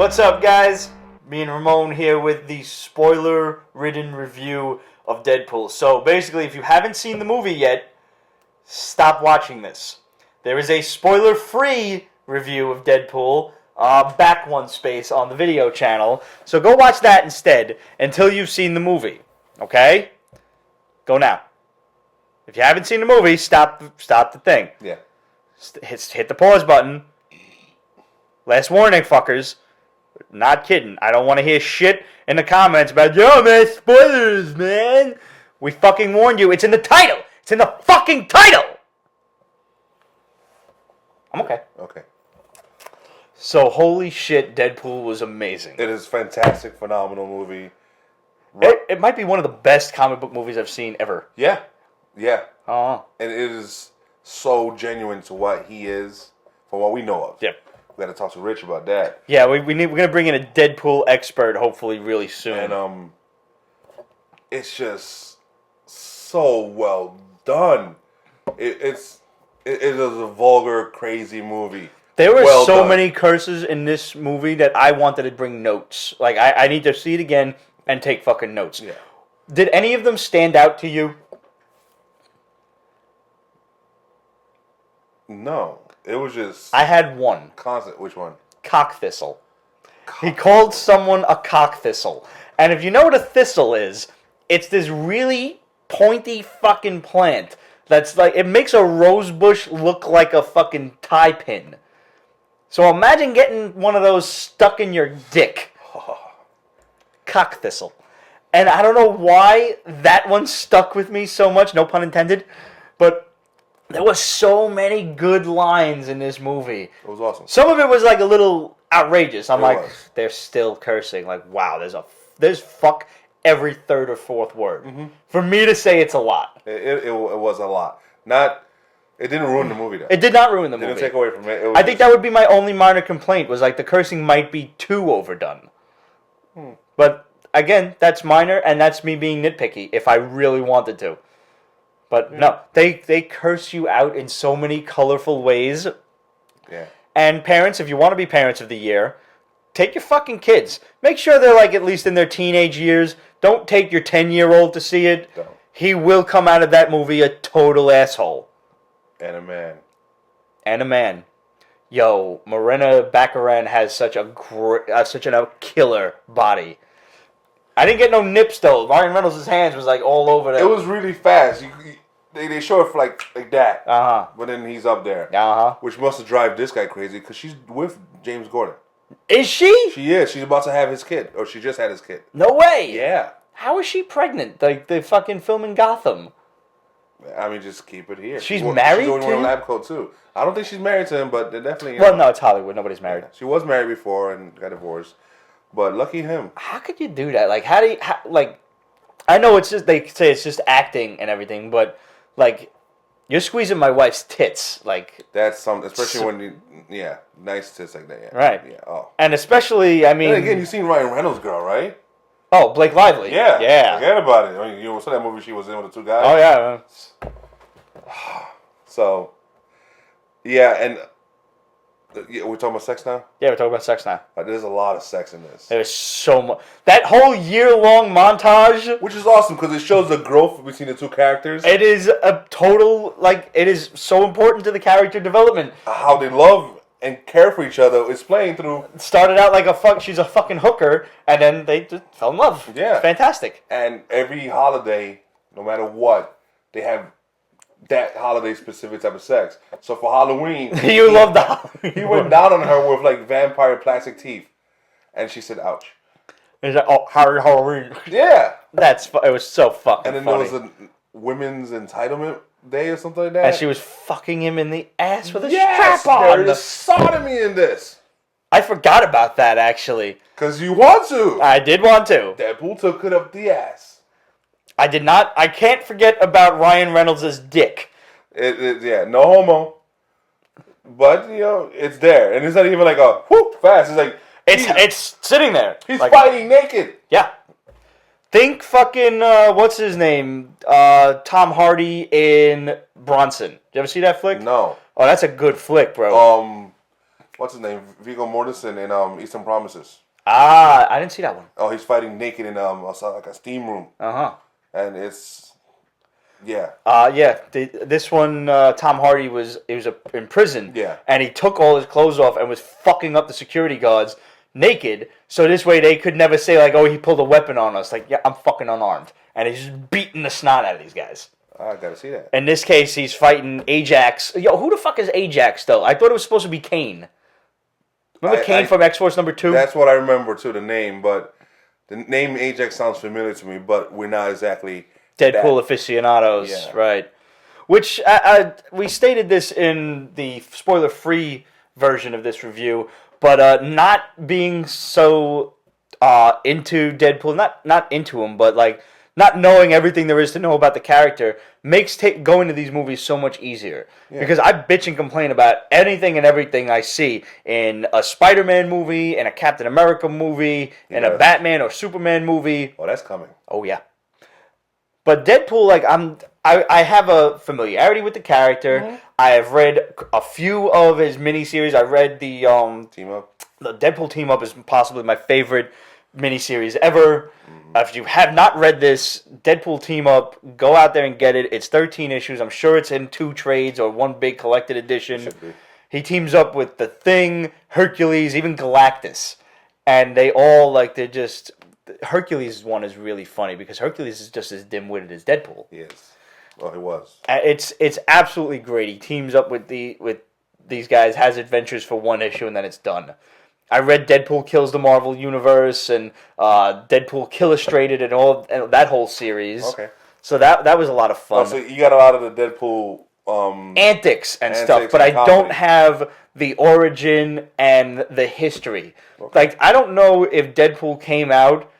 What's up, guys? Me and Ramon here with the spoiler-ridden review of Deadpool. So basically, if you haven't seen the movie yet, stop watching this. There is a spoiler-free review of Deadpool, back one space on the video channel. So go watch that instead until you've seen the movie. Okay? Go now. If you haven't seen the movie, stop the thing. Yeah. Hit the pause button. Last warning, fuckers. Not kidding. I don't want to hear shit in the comments about, yo, man, spoilers, man. We fucking warned you. It's in the title. It's in the fucking title. I'm okay. Okay. So, holy shit, Deadpool was amazing. It is a fantastic, phenomenal movie. It might be one of the best comic book movies I've seen ever. Yeah. Yeah. Oh. And it is so genuine to what he is, from what we know of. Yep. We got to talk to Rich about that. Yeah, we're gonna bring in a Deadpool expert hopefully really soon. And it's just so well done. It is a vulgar, crazy movie. There were so many curses in this movie that I wanted to bring notes. Like I need to see it again and take fucking notes. Yeah. Did any of them stand out to you? No. It was just... I had one. Constant. Which one? Cock thistle. He called someone a cock thistle. And if you know what a thistle is, it's this really pointy fucking plant that's like... It makes a rose bush look like a fucking tie pin. So imagine getting one of those stuck in your dick. Cock thistle. And I don't know why that one stuck with me so much, no pun intended, but... There were so many good lines in this movie. It was awesome. Some of it was like a little outrageous. I'm like, they're still cursing. Like, wow, there's fuck every third or fourth word. Mm-hmm. For me to say it's a lot. It was a lot. It didn't ruin the movie though. It did not ruin the movie. It didn't take away from it. I think that would be my only minor complaint, was like the cursing might be too overdone. But again, that's minor, and that's me being nitpicky if I really wanted to. But no, they curse you out in so many colorful ways. Yeah. And parents, if you want to be parents of the year, take your fucking kids. Make sure they're like at least in their teenage years. Don't take your 10-year-old to see it. Don't. He will come out of that movie a total asshole. And a man. And a man. Yo, Morena Baccarin has such a killer body. I didn't get no nips though. Ryan Reynolds' hands was like all over that. It was really fast. They show it for like that. Uh-huh. But then he's up there. Uh-huh. Which must have driven this guy crazy because she's with James Gordon. Is she? She is. She's about to have his kid. Or she just had his kid. No way. Yeah. How is she pregnant? Like the fucking film in Gotham. I mean, just keep it here. She's married to him? She's to in a lab coat too. I don't think she's married to him, but they're definitely... Well, no, it's Hollywood. Nobody's married. Yeah. She was married before and got divorced. But lucky him. How could you do that? Like, I know it's just, they say it's just acting and everything, but, like, you're squeezing my wife's tits. Like... That's something, especially when nice tits like that, yeah. Right. Yeah, oh. And especially, I mean... And again, you've seen Ryan Reynolds' girl, right? Oh, Blake Lively. Yeah. Yeah. Forget about it. I mean, you saw that movie she was in with the two guys? Oh, yeah. So, yeah, and... we're talking about sex now? Yeah, we're talking about sex now. There's a lot of sex in this. There's so much. That whole year-long montage... Which is awesome, because it shows the growth between the two characters. It is a total, like, it is so important to the character development. How they love and care for each other is playing through... It started out like she's a fucking hooker, and then they just fell in love. Yeah. It's fantastic. And every holiday, no matter what, they have... that holiday specific type of sex. So for Halloween, You love the Halloween. He went down on her with like vampire plastic teeth, and she said, "Ouch." He's like, "Oh, Harry Halloween." Yeah, it was so fucking. And then funny. there was a Women's Entitlement Day or something like that, and she was fucking him in the ass with a yes, strap on. There is sodomy in this. I forgot about that actually. Because you want to. I did want to. Deadpool took it up the ass. I did not. I can't forget about Ryan Reynolds' dick. Yeah, no homo. But, you know, it's there. And it's not even like a whoop fast. It's like... It's sitting there. He's like, fighting naked. Yeah. Think fucking, what's his name? Tom Hardy in Bronson. Did you ever see that flick? No. Oh, that's a good flick, bro. what's his name? Viggo Mortensen in Eastern Promises. Ah, I didn't see that one. Oh, he's fighting naked in like a steam room. And it's yeah. This one, Tom Hardy was in prison. Yeah. And he took all his clothes off and was fucking up the security guards naked. So this way they could never say like, oh, he pulled a weapon on us. Like, yeah, I'm fucking unarmed. And he's just beating the snot out of these guys. I gotta see that. In this case, he's fighting Ajax. Yo, who the fuck is Ajax though? I thought it was supposed to be Kane. Remember Kane from X-Force #2? That's what I remember too, the name, but the name Ajax sounds familiar to me, but we're not exactly Deadpool aficionados, yeah. Right? Which we stated this in the spoiler-free version of this review, but not being so into Deadpool, not into him, but like not knowing everything there is to know about the character makes going to these movies so much easier. Yeah. Because I bitch and complain about anything and everything I see in a Spider-Man movie, in a Captain America movie, in a Batman or Superman movie. Oh, that's coming. Oh, yeah. But Deadpool, like, I have a familiarity with the character. Mm-hmm. I have read a few of his miniseries. I read the Team Up. The Deadpool Team Up is possibly my favorite miniseries ever. If you have not read this Deadpool Team Up, go out there and get it. It's 13 issues. I'm sure it's in 2 trades or one big collected edition. Should be. He teams up with The Thing, Hercules, even Galactus. And they all, like, they're just... Hercules one is really funny because Hercules is just as dim-witted as Deadpool. Yes. Well, he was. It's absolutely great. He teams up with these guys, has adventures for one issue, and then it's done. I read Deadpool Kills the Marvel Universe and Deadpool Killustrated and that whole series. Okay. So that was a lot of fun. Oh, so you got a lot of the Deadpool antics and stuff, but I don't have the origin and the history. Okay. Like, I don't know if Deadpool came out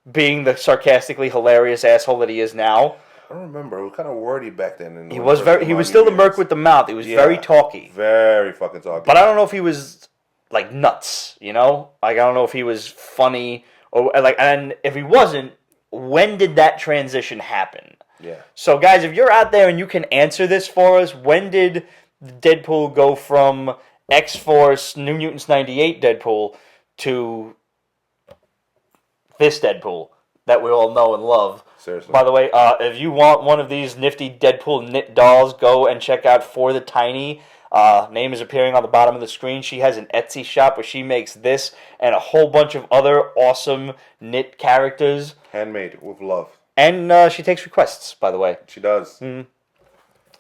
being the sarcastically hilarious asshole that he is now. I don't remember. It was kind of wordy back then. He was still the merc with the mouth. He was very talky. Very fucking talky. But I don't know if he was like nuts, you know? Like, I don't know if he was funny or like, and if he wasn't, when did that transition happen? Yeah. So guys, if you're out there and you can answer this for us, when did Deadpool go from X-Force New Mutants 98 Deadpool to this Deadpool that we all know and love? Seriously. By the way, if you want one of these nifty Deadpool knit dolls, go and check out For the Tiny. Name is appearing on the bottom of the screen. She has an Etsy shop where she makes this and a whole bunch of other awesome knit characters. Handmade with love. And she takes requests, by the way. She does. Mm-hmm.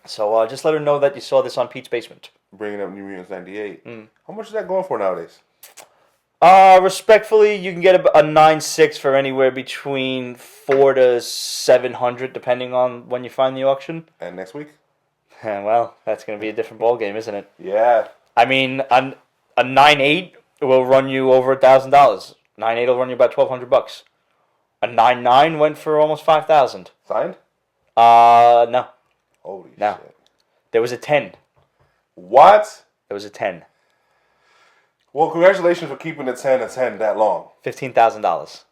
So just let her know that you saw this on Pete's Basement. Bringing up New Mutants 98. How much is that going for nowadays? Respectfully, you can get a 9.6 for anywhere between $400 to $700, depending on when you find the auction. And next week? Well, that's going to be a different ballgame, isn't it? Yeah. I mean, a 9.8 will run you over $1,000. 9.8 will run you about $1,200. A 9.9 went for almost $5,000. Signed? No. Holy no. shit. There was a 10. What? There was a 10. Well, congratulations for keeping the 10 that long. $15,000.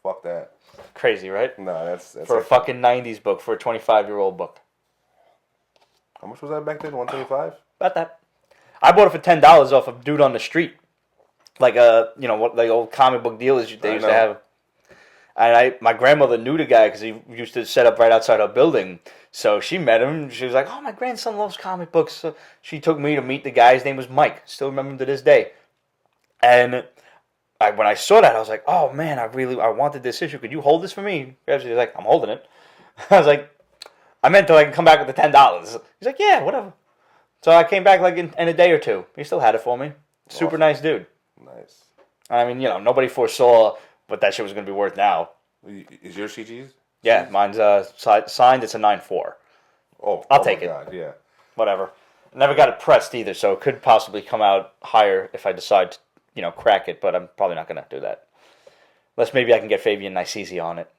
Fuck that. Crazy, right? No, that's for a fucking 90s book, for a 25-year-old book. How much was that back then? $125? About that. I bought it for $10 off a dude on the street. Like what the old comic book dealers they used to have. And my grandmother knew the guy because he used to set up right outside our building. So she met him. She was like, "Oh, my grandson loves comic books." So she took me to meet the guy. His name was Mike. Still remember him to this day. And when I saw that, I was like, "Oh man, I wanted this issue. Could you hold this for me?" He was like, "I'm holding it." I was like, "I meant to come back with the $10." He's like, "Yeah, whatever." So I came back in a day or two. He still had it for me. Super nice dude. Nice. I mean, nobody foresaw what that shit was going to be worth now. Is your CG's? Yeah, mine's signed. It's a 9.4. Oh, I'll take it. God, yeah. Whatever. Never got it pressed either, so it could possibly come out higher if I decide to, crack it. But I'm probably not going to do that, unless maybe I can get Fabian Nicesi on it.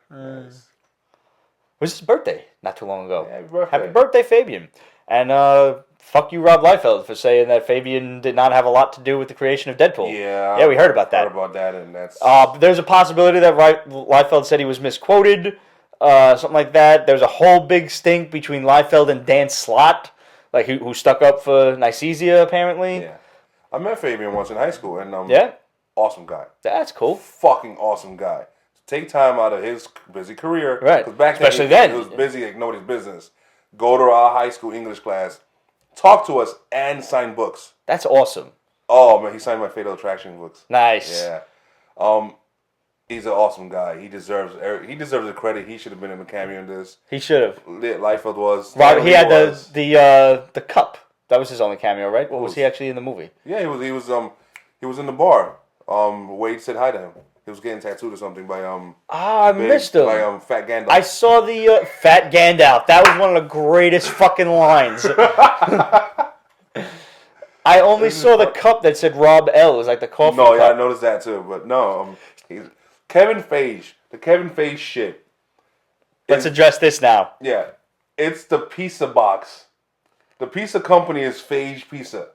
Nice. It was his birthday not too long ago. Yeah, happy birthday. Happy birthday, Fabian! And fuck you, Rob Liefeld, for saying that Fabian did not have a lot to do with the creation of Deadpool. Yeah, we heard about that. And that's. There's a possibility that Liefeld said he was misquoted, something like that. There's a whole big stink between Liefeld and Dan Slott, who stuck up for Nicesi apparently. Yeah, I met Fabian once in high school, and Yeah? awesome guy. That's cool. Fucking awesome guy. Take time out of his busy career, Right. Because back Especially then, then. he was busy like nobody's business. Go to our high school English class, talk to us, and sign books. That's awesome. Oh man, he signed my Fatal Attraction books. Nice. Yeah. He's an awesome guy. He deserves the credit. He should have been in the cameo in this. He should have. Liefeld was. Right, he had was. the cup. That was his only cameo, right? What was he actually in the movie? Yeah, he was in the bar. Wade said hi to him. He was getting tattooed or something by I missed him. By Fat Gandalf. I saw the Fat Gandalf. That was one of the greatest fucking lines. I only saw the cup that said Rob L. It was like the coffee cup. No, yeah, I noticed that too. But no, Kevin Feige. The Kevin Feige shit. Let's address this now. Yeah, it's the pizza box. The pizza company is Feige Pizza,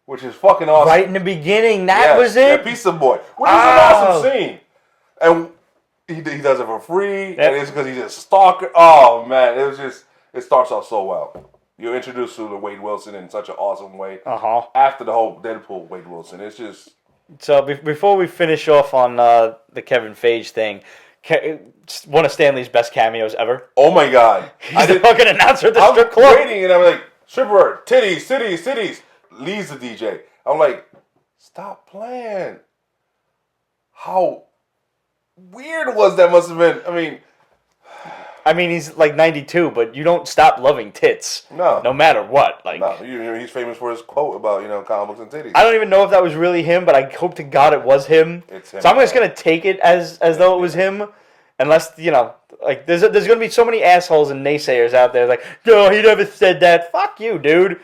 which is fucking awesome. Right in the beginning, that was it. Yeah, Pizza Boy, which is an awesome scene, and he does it for free, and it's because he's a stalker. Oh man, it starts off so well. You're introduced to the Wade Wilson in such an awesome way. After the whole Deadpool Wade Wilson, it's just. So before we finish off on the Kevin Feige thing, one of Stanley's best cameos ever. Oh my god! He's the fucking announcer at the strip club. I'm waiting, and I'm like, stripper, titties, titties, titties. Leaves the DJ. I'm like, stop playing. How weird was that? Must have been. I mean, he's like 92, but you don't stop loving tits. No matter what. Like, no, he's famous for his quote about comic books and titties. I don't even know if that was really him, but I hope to God it was him. It's him. So I'm just gonna take it as though it was him, unless like there's gonna be so many assholes and naysayers out there like, no, he never said that. Fuck you, dude.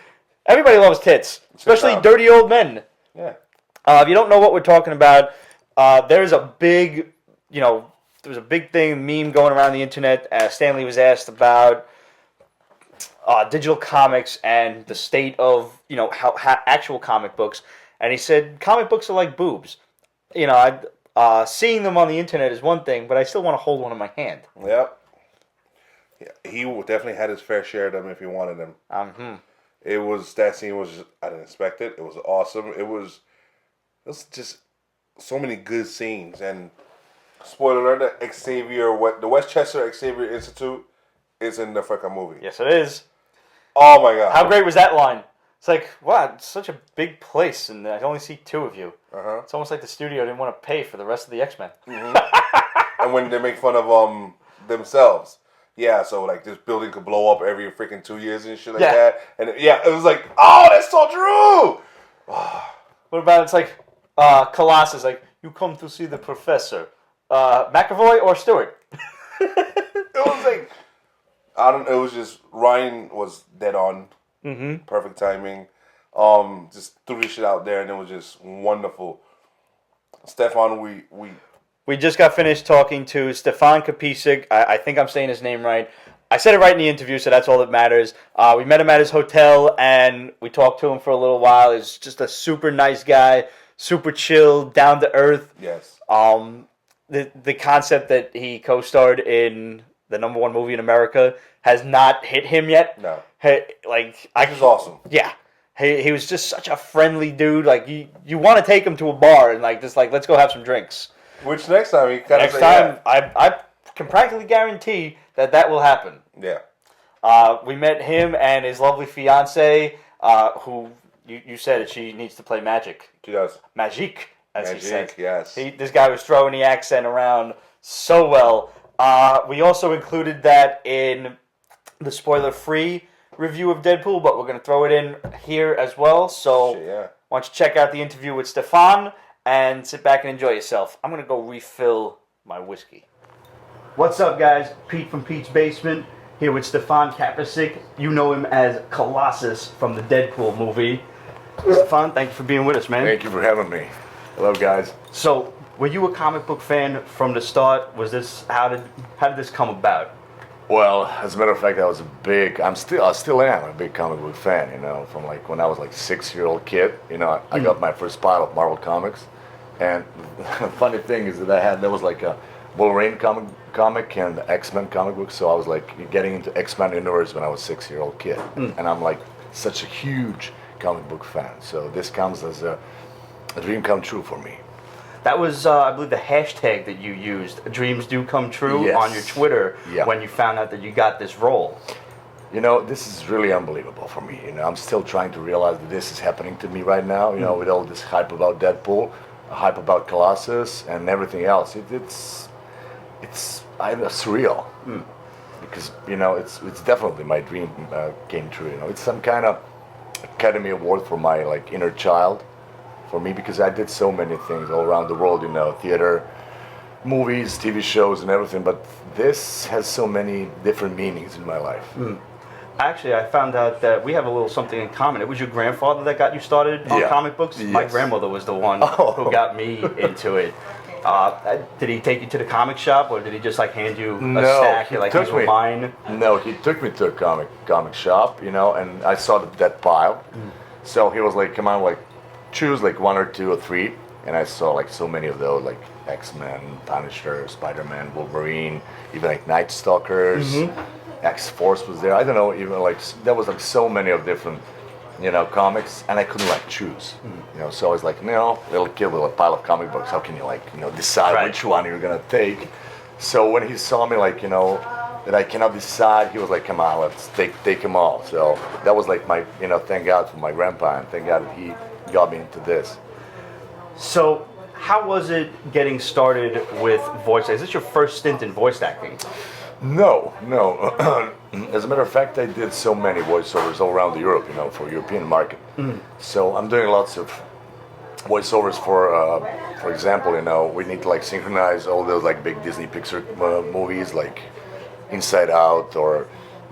Everybody loves tits, especially dirty old men. Yeah. If you don't know what we're talking about, there's a big, there was a big meme going around the internet. Stanley was asked about digital comics and the state of, how actual comic books. And he said, comic books are like boobs. Seeing them on the internet is one thing, but I still want to hold one in my hand. Yep. Yeah, he definitely had his fair share of them if he wanted them. That scene was just, I didn't expect it. It was awesome. It was just so many good scenes. And spoiler alert, the Westchester Xavier Institute is in the freaking movie. Yes, it is. Oh my god. How great was that line? It's like, wow, it's such a big place, and I only see two of you. It's almost like the studio didn't want to pay for the rest of the X-Men. And when they make fun of themselves. Yeah, so like this building could blow up every freaking 2 years and shit like that. And it was like, oh, that's so true. What about it's like Colossus, like, you come to see the professor. McAvoy or Stewart? It was like, it was just, Ryan was dead on. Perfect timing. Just threw this shit out there and it was just wonderful. Stefan, we just got finished talking to Stefan Kapičić. I think I'm saying his name right. I said it right in the interview, so that's all that matters. We met him at his hotel, and we talked to him for a little while. He's just a super nice guy, super chill, down to earth. Yes. The concept that he co-starred in the #1 movie in America has not hit him yet. No. This was awesome. Yeah. He was just such a friendly dude. Like, you want to take him to a bar and let's go have some drinks. Which next time he kind of I can practically guarantee that will happen. Yeah. We met him and his lovely fiance, who you said she needs to play magic. She does. Magique, as he said. Yes. This guy was throwing the accent around so well. We also included that in the spoiler-free review of Deadpool, but we're going to throw it in here as well. So why don't you check out the interview with Stefan and sit back and enjoy yourself. I'm going to go refill my whiskey. What's up, guys? Pete from Pete's Basement here with Stefan Kapičić. You know him as Colossus from the Deadpool movie. Stefan, thank you for being with us, man. Thank you for having me. Hello, guys. So, were you a comic book fan from the start? How did this come about? Well, as a matter of fact, I still am a big comic book fan, from like when I was like 6-year-old kid, I got my first pile of Marvel comics. And the funny thing is that there was like a Wolverine comic and the X-Men comic book, so I was like getting into X-Men universe when I was a 6-year-old kid. And I'm like such a huge comic book fan. So this comes as a dream come true for me. That was, I believe, the hashtag that you used, "Dreams Do Come True," Yes. on your Twitter Yeah. when you found out that you got this role. You know, this is really unbelievable for me. You know, I'm still trying to realize that this is happening to me right now. You know, with all this hype about Deadpool, hype about Colossus, and everything else. It's surreal. Because you know, it's definitely my dream came true. You know, it's some kind of Academy Award for my like inner child, for me, because I did so many things all around the world. You know, theater, movies, TV shows, and everything. But this has so many different meanings in my life. Actually, I found out that we have a little something in common. It was your grandfather that got you started on Yeah. comic books. My Yes. grandmother was the one Oh. who got me into it. Did he take you to the comic shop, or did he just like hand you a No, stack? he You're like, took these were me. mine. No, he took me to a comic shop, you know, and I saw that pile. So he was like, "Come on, like, choose like one or two or three." And I saw like so many of those, like X-Men, Punisher, Spider-Man, Wolverine, even like Night Stalkers, X-Force was there. I don't know, even like there was like so many of different, you know, comics, and I couldn't like choose. You know, so I was like, no, little kid with a pile of comic books. How can you like, you know, decide Right. which one you're gonna take? So when he saw me like, you know, that I cannot decide, he was like, come on, let's take them all. So that was like my, you know, thank God for my grandpa, and thank God that he got me into this. So, how was it getting started with voice? Is this your first stint in voice acting? No. As a matter of fact, I did so many voiceovers all around Europe, you know, for European market. So I'm doing lots of voiceovers for example, you know, we need to like synchronize all those like big Disney Pixar movies like Inside Out or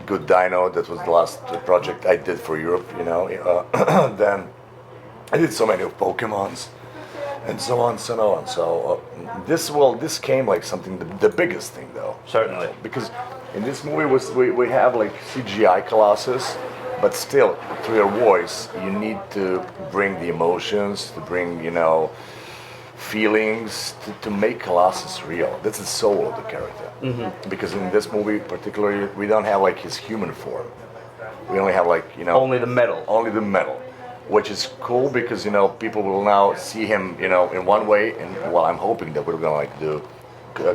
Good Dino. That was the last project I did for Europe, you know. Then I did so many of Pokemons and so on, so on. So this came like something the biggest thing though. Certainly. Because in this movie we have like CGI Colossus, but still through your voice you need to bring the emotions, to bring, you know, feelings, to make Colossus real. That's the soul of the character. Because in this movie particularly we don't have like his human form. We only have like, you know, Only the metal. only the metal, which is cool because, you know, people will now see him, you know, in one way, and well, I'm hoping that we're gonna like do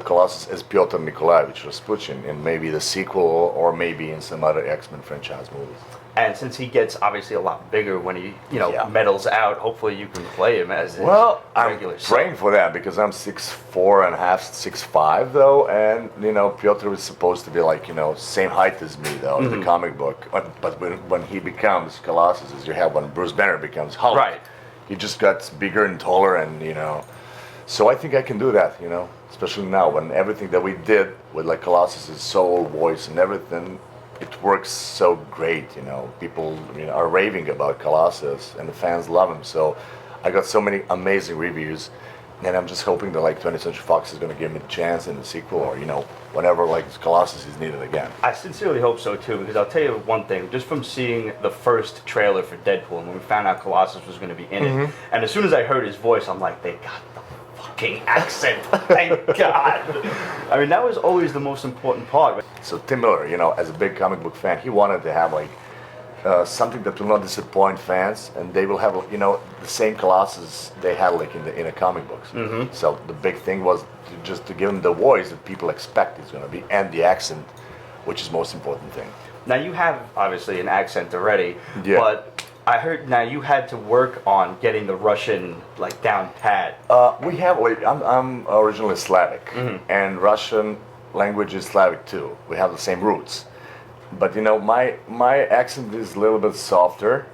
Colossus as Pyotr Nikolaevich Rasputin in maybe the sequel or maybe in some other X-Men franchise movies. And since he gets obviously a lot bigger when he, you know, Yeah. medals out, hopefully you can play him as his Well, I'm regular self. praying for that because I'm 6'4.5", 6'5" though, and you know Pyotr is supposed to be like, you know, same height as me though in the comic book. But when he becomes Colossus, as you have when Bruce Banner becomes Hulk, Right. he just got bigger and taller, and you know, so I think I can do that, you know, especially now when everything that we did with like Colossus' soul, voice, and everything. It works so great, you know. People, you know, are raving about Colossus, and the fans love him. So, I got so many amazing reviews, and I'm just hoping that like 20th Century Fox is going to give me the chance in the sequel, or you know, whenever like Colossus is needed again. I sincerely hope so too, because I'll tell you one thing, just from seeing the first trailer for Deadpool, and when we found out Colossus was going to be in it, and as soon as I heard his voice, I'm like, they got the fucking accent, thank God. I mean, that was always the most important part. So Tim Miller, you know, as a big comic book fan, he wanted to have like something that will not disappoint fans, and they will have, you know, the same Colossus they had like in the comic books. So the big thing was just to give him the voice that people expect it's going to be, and the accent, which is most important thing. Now, you have obviously an accent already, Yeah. but I heard now you had to work on getting the Russian like down pat. We have like I'm originally Slavic, and Russian language is Slavic too. We have the same roots, but you know my accent is a little bit softer.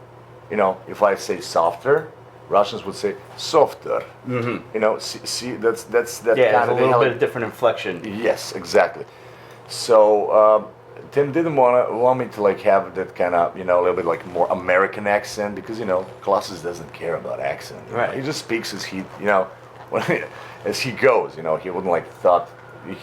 You know, if I say softer, Russians would say softer. You know, see that's that Yeah, kind there's a of little bit of different inflection. Yes, exactly. So Tim didn't want me to like have that kind of, you know, a little bit like more American accent, because you know Colossus doesn't care about accent. You know? Right. He just speaks as he, you know, as he goes. You know, he wouldn't like thought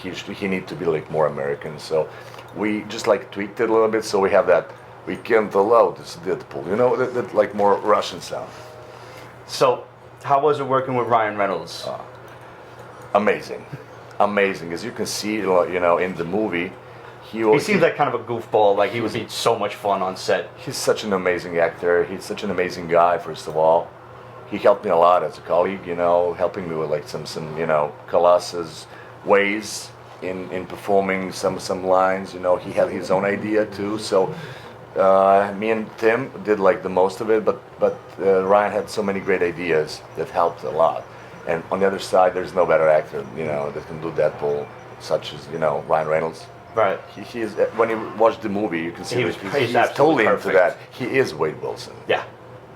he need to be like more American. So we just like tweaked it a little bit, so we have that we can't allow this Deadpool. You know, that like more Russian sound. So, how was it working with Ryan Reynolds? Amazing, amazing. As you can see, you know, in the movie, He seems like kind of a goofball. Like he would be so much fun on set. He's such an amazing actor. He's such an amazing guy. First of all, he helped me a lot as a colleague. Helping me with like some Colossus ways in performing some lines. He had his own idea too. So me and Tim did like the most of it, but Ryan had so many great ideas that helped a lot. And on the other side, there's no better actor, that can do Deadpool, such as Ryan Reynolds. Right. He is. When you watch the movie, you can see he's he's totally perfect. into that. He is Wade Wilson. Yeah.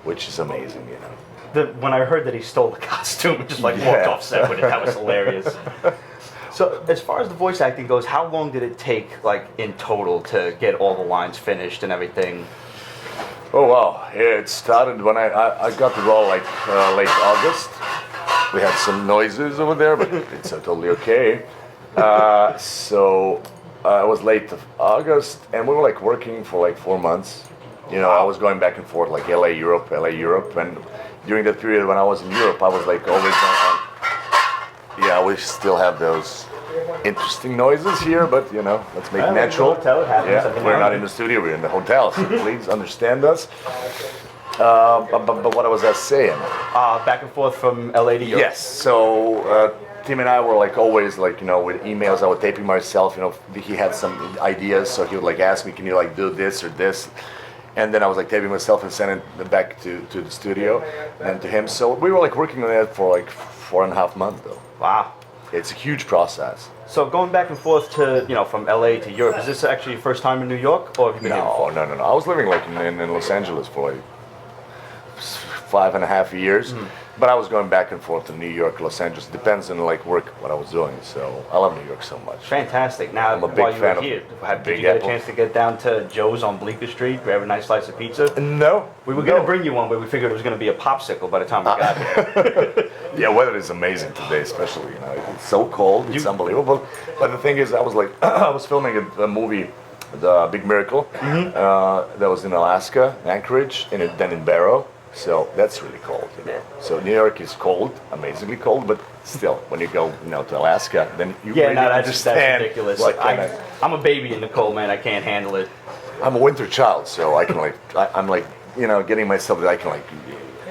Which is amazing, When I heard that he stole the costume and just walked off set with it, that was hilarious. So as far as the voice acting goes, how long did it take, like in total, to get all the lines finished and everything? Oh wow! It started when I got the role like late August. We had some noises over there, but it's totally okay. So it was late August, and we were like working for like 4 months. I was going back and forth like LA, Europe, and during that period when I was in Europe, I was like always on. Yeah, we still have those interesting noises here, but let's make it natural. We're not in the studio; we're in the hotel. So please understand us. But what was I saying? Back and forth from LA to Europe. Yes. So Tim and I were like always like with emails. I would taping myself. He had some ideas, so he would like ask me, "Can you like do this or this?" And then I was like taping myself and sending it back to the studio and to him. So we were like working on it for like 4.5 months though. Wow. It's a huge process. So going back and forth to, from LA to Europe, is this actually your first time in New York, or have you been here before? No. I was living like in Los Angeles for like 5.5 years, but I was going back and forth to New York, Los Angeles. Depends on like work what I was doing. So I love New York so much. Fantastic. Now, I'm a big while you fan were here, of did you get a chance to get down to Joe's on Bleecker Street, grab a nice slice of pizza? No. We were going to bring you one, but we figured it was going to be a popsicle by the time we got here. Yeah, weather is amazing today, especially. It's so cold, it's unbelievable. But the thing is, I was like, I was filming a movie, The Big Miracle, that was in Alaska, Anchorage, and then in Barrow. So that's really cold, So New York is cold, amazingly cold, but still, when you go, to Alaska, then you really understand. That's ridiculous. I'm a baby in the cold, man. I can't handle it. I'm a winter child, so I can I'm getting myself. I can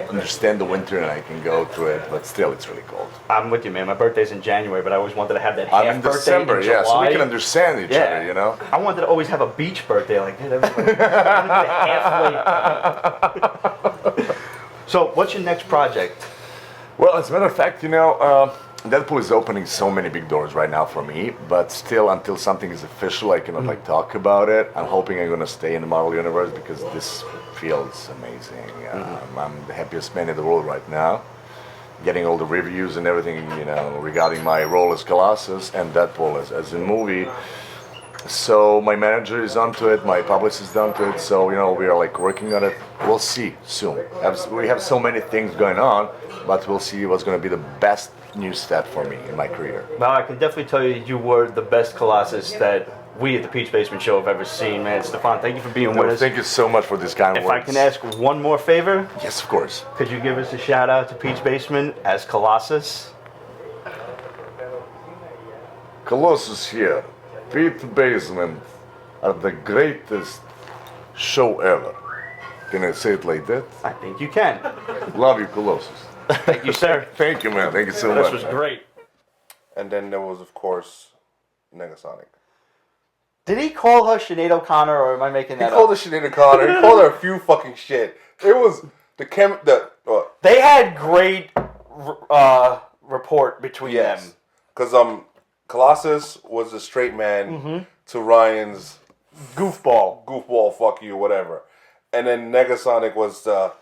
understand the winter and I can go through it, but still, it's really cold. I'm with you, man. My birthday's in January, but I always wanted to have that I'm half in birthday December, in July. so we can understand each other, I wanted to always have a beach birthday, like everybody. Halfway. So, what's your next project? Well, as a matter of fact, Deadpool is opening so many big doors right now for me, but still, until something is official, I cannot talk about it. I'm hoping I'm gonna stay in the Marvel universe because this feels amazing. I'm the happiest man in the world right now, getting all the reviews and everything, regarding my role as Colossus and Deadpool as a movie. So my manager is onto it, my publicist is onto it. So we are like working on it. We'll see soon. We have so many things going on, but we'll see what's going to be the best new step for me in my career. Well, I can definitely tell you were the best Colossus that we at the Peach Basement Show have ever seen, man. Stefan, thank you for being with us. Thank you so much for this kind of words. If I can ask one more favor. Yes, of course. Could you give us a shout out to Peach Basement as Colossus? Colossus here. Peach Basement are the greatest show ever. Can I say it like that? I think you can. Love you, Colossus. Thank you, sir. Thank you, man. Thank you so much. This was great. And then there was, of course, Negasonic. Did he call her Sinead O'Connor, or am I making that He called her Sinead O'Connor. He called her a few fucking shit. It was They had great rapport between them. Because Colossus was a straight man to Ryan's goofball, fuck you, whatever. And then Negasonic was the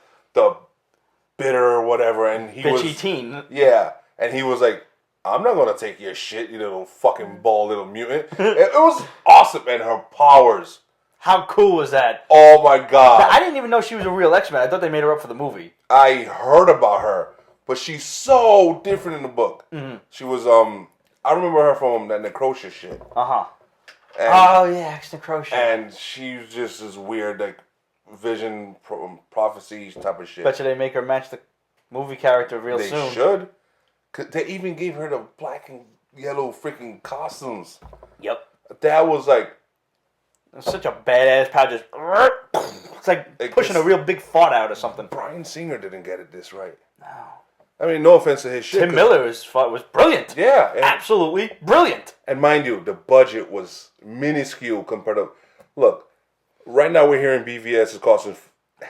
bitter or whatever, and he bitchy was teen. Yeah, and he was like, "I'm not gonna take your shit, you little fucking bald little mutant." It was awesome, and her powers. How cool was that? Oh my god! I didn't even know she was a real X-Men. I thought they made her up for the movie. I heard about her, but she's so different in the book. She was I remember her from that Necrotia shit. Oh yeah, Necrotia. And she's just this weird like vision prophecy type of shit. Bet you they make her match the movie character real soon. They should. They even gave her the black and yellow freaking costumes. Yep. That was like It's such a badass power. Just it's like pushing a real big fart out or something. Bryan Singer didn't get it this right. No. I mean, no offense to his shit. Tim Miller's fight was brilliant. Yeah. Absolutely brilliant. And mind you, the budget was minuscule compared to... Look, right now we're hearing BVS is costing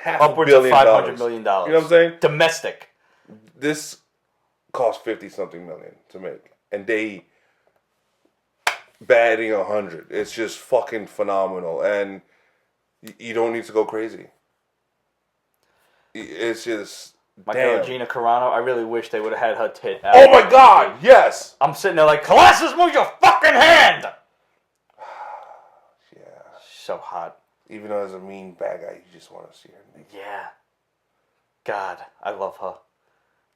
upwards of $500 million. You know what I'm saying? Domestic. This cost 50-something million to make. And they batting 100. It's just fucking phenomenal. And you don't need to go crazy. It's just... My girl Gina Carano, I really wish they would have had her tit out. Oh my God, yes! I'm sitting there like, Colossus, move your fucking hand! Yeah. So hot. Even though as a mean bad guy, you just want to see her naked. Yeah. God, I love her.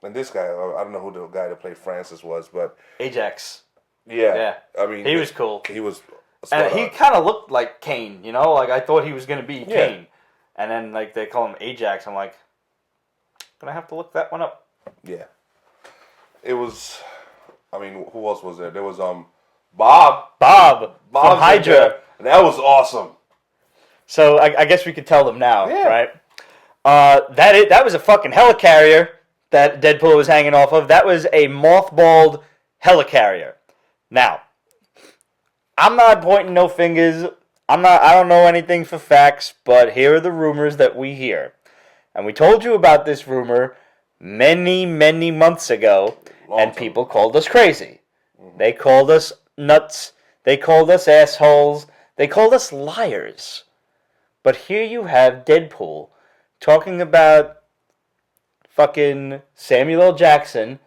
And this guy, I don't know who the guy that played Francis was, but... Ajax. Yeah. I mean... He was cool. He was... And he kind of looked like Kane, you know? Like, I thought he was going to be Kane. And then, like, they call him Ajax. I'm like... Gonna have to look that one up. Yeah. It was... I mean, who else was there? There was, Bob from Hydra. And that was awesome. So, I guess we could tell them now, Yeah. right? That was a fucking helicarrier that Deadpool was hanging off of. That was a mothballed helicarrier. Now, I'm not pointing no fingers. I don't know anything for facts, but here are the rumors that we hear. And we told you about this rumor many, many months ago, and people called us crazy. Mm-hmm. They called us nuts. They called us assholes. They called us liars. But here you have Deadpool talking about fucking Samuel L. Jackson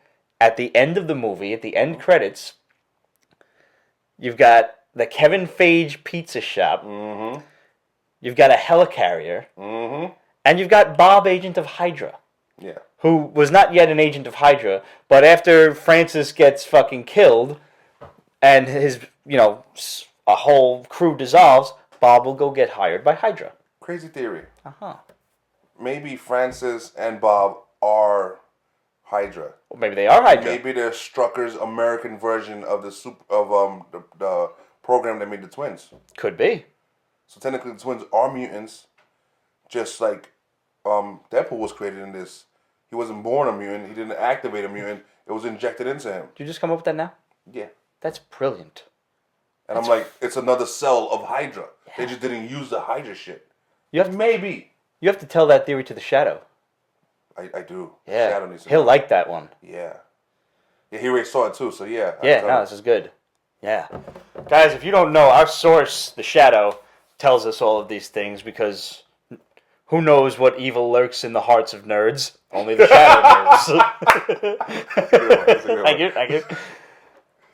at the end of the movie, at the end credits. You've got the Kevin Feige pizza shop. Mm-hmm. You've got a helicarrier. Mm-hmm. And you've got Bob, agent of Hydra. Yeah. Who was not yet an agent of Hydra, but after Francis gets fucking killed and his, a whole crew dissolves, Bob will go get hired by Hydra. Crazy theory. Uh-huh. Maybe Francis and Bob are Hydra. Well, maybe they are Hydra. Maybe they're Strucker's American version of the program that made the twins. Could be. So technically the twins are mutants, just like Deadpool was created in this. He wasn't born a mutant. He didn't activate a mutant. It was injected into him. Did you just come up with that now? Yeah. That's brilliant. And I'm like, it's another cell of Hydra. Yeah. They just didn't use the Hydra shit. Maybe. You have to tell that theory to the Shadow. I do. Yeah. Shadow needs to He'll know. like that one. Yeah. Yeah, he already saw it too, so yeah. Yeah, no, this is good. Yeah. Guys, if you don't know, our source, the Shadow, tells us all of these things because... Who knows what evil lurks in the hearts of nerds? Only the Shadow nerds. Thank you.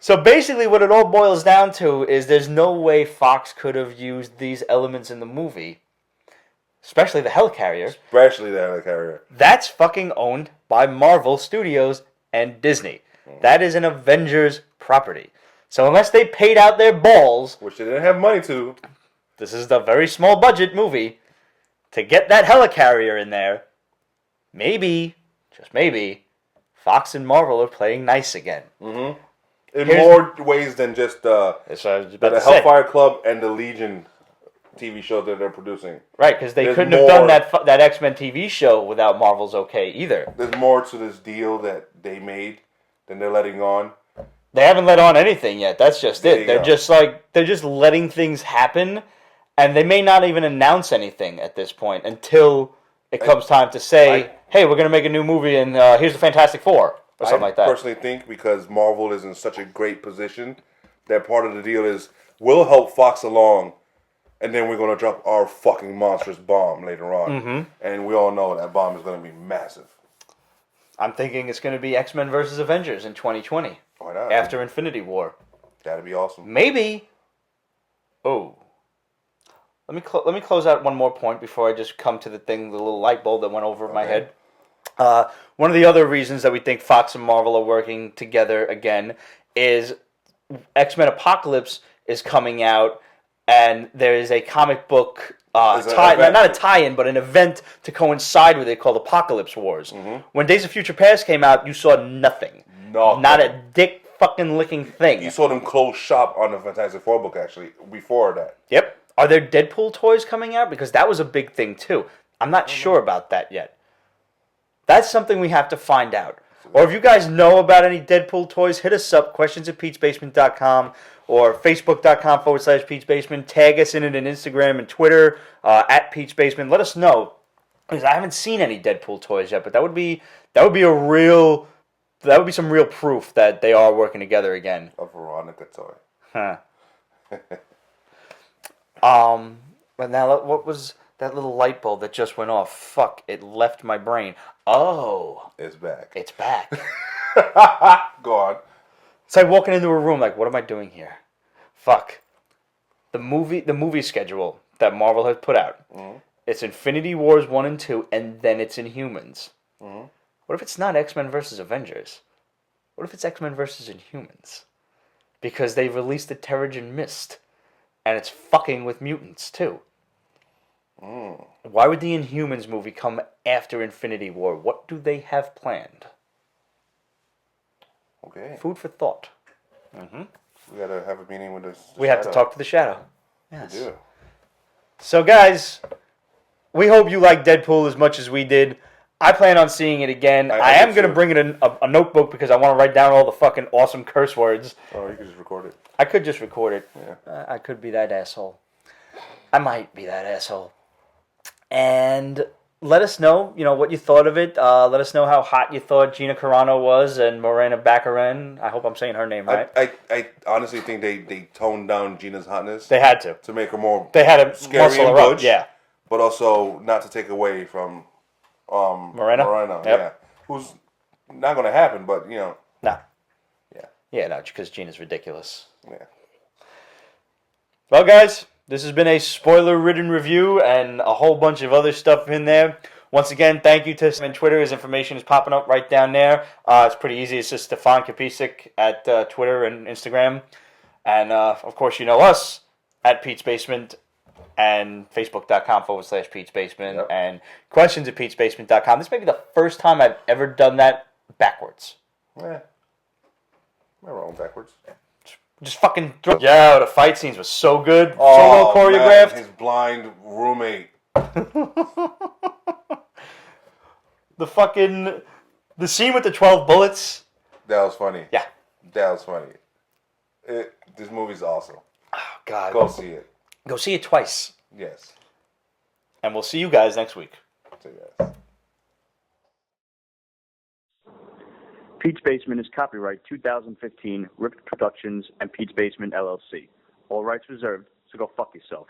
So basically what it all boils down to is there's no way Fox could have used these elements in the movie. Especially the helicarrier. That's fucking owned by Marvel Studios and Disney. That is an Avengers property. So unless they paid out their balls... Which they didn't have money to. This is a very small budget movie. To get that helicarrier in there, maybe, just maybe, Fox and Marvel are playing nice again. Mm-hmm. In more ways than just the Hellfire Club and the Legion TV show that they're producing. Right, because they couldn't have done that X-Men TV show without Marvel's okay either. There's more to this deal that they made than they're letting on. They haven't let on anything yet. That's just it. They're just letting things happen. And they may not even announce anything at this point until it comes time to say, hey, we're going to make a new movie and here's the Fantastic Four or something like that. I personally think because Marvel is in such a great position that part of the deal is we'll help Fox along and then we're going to drop our fucking monstrous bomb later on. Mm-hmm. And we all know that bomb is going to be massive. I'm thinking it's going to be X-Men versus Avengers in 2020. Why not? After Infinity War. That'd be awesome. Maybe. Oh. Let me close out one more point before I just come to the little light bulb that went over my head. One of the other reasons that we think Fox and Marvel are working together again is X-Men Apocalypse is coming out, and there is a comic book not a tie-in, but an event to coincide with it called Apocalypse Wars. Mm-hmm. When Days of Future Past came out, you saw nothing. Not a dick fucking licking thing. You saw them close shop on the Fantastic Four book, actually, before that. Yep. Are there Deadpool toys coming out? Because that was a big thing too. I'm not sure about that yet. That's something we have to find out. Or if you guys know about any Deadpool toys, hit us up, questions@Pete'sBasement.com or Facebook.com/Pete'sBasement. Tag us in it on Instagram and Twitter at Pete's Basement. Let us know. Because I haven't seen any Deadpool toys yet, but that would be some real proof that they are working together again. A Veronica toy. Huh. But now, what was that little light bulb that just went off? Fuck, it left my brain. Oh. It's back. It's back. Go on. It's like walking into a room like, what am I doing here? Fuck. The movie schedule that Marvel has put out. Mm-hmm. It's Infinity Wars 1 and 2, and then it's Inhumans. Mm-hmm. What if it's not X-Men versus Avengers? What if it's X-Men versus Inhumans? Because they released the Terrigen Mist, and it's fucking with mutants, too. Mm. Why would the Inhumans movie come after Infinity War? What do they have planned? Okay. Food for thought. Mm-hmm. We gotta have a meeting with this. We have to talk to the Shadow. Yes. We do. So, guys, we hope you like Deadpool as much as we did. I plan on seeing it again. I am going to bring it a notebook because I want to write down all the fucking awesome curse words. Oh, you could just record it. I could just record it. Yeah. I could be that asshole. I might be that asshole. And let us know, what you thought of it. Let us know how hot you thought Gina Carano was and Morena Baccarin. I hope I'm saying her name right. I honestly think they toned down Gina's hotness. They had to. To make her more They had to scary and muscle her up, butch, yeah. But also not to take away from Morena, yep. Yeah. Who's not going to happen, but, Nah. Yeah. Yeah, no, because Gina's ridiculous. Yeah. Well, guys, this has been a spoiler-ridden review and a whole bunch of other stuff in there. Once again, thank you to him on Twitter. His information is popping up right down there. It's pretty easy. It's just Stefan Kapičić at Twitter and Instagram. And, of course, you know us at Pete's Basement and Facebook.com/Pete's Basement Yep. and questions@Pete'sBasement.com. This may be the first time I've ever done that backwards. Yeah. Am I wrong backwards? Just fucking throw. Yeah, the fight scenes were so good. Oh, so well choreographed. Man, his blind roommate. The scene with the 12 bullets. That was funny. Yeah. That was funny. This movie's awesome. Oh, God. Go see it. Go see it twice. Yes. And we'll see you guys next week. See you guys. Pete's Basement is copyright 2015, Ripped Productions and Pete's Basement LLC. All rights reserved, so go fuck yourself.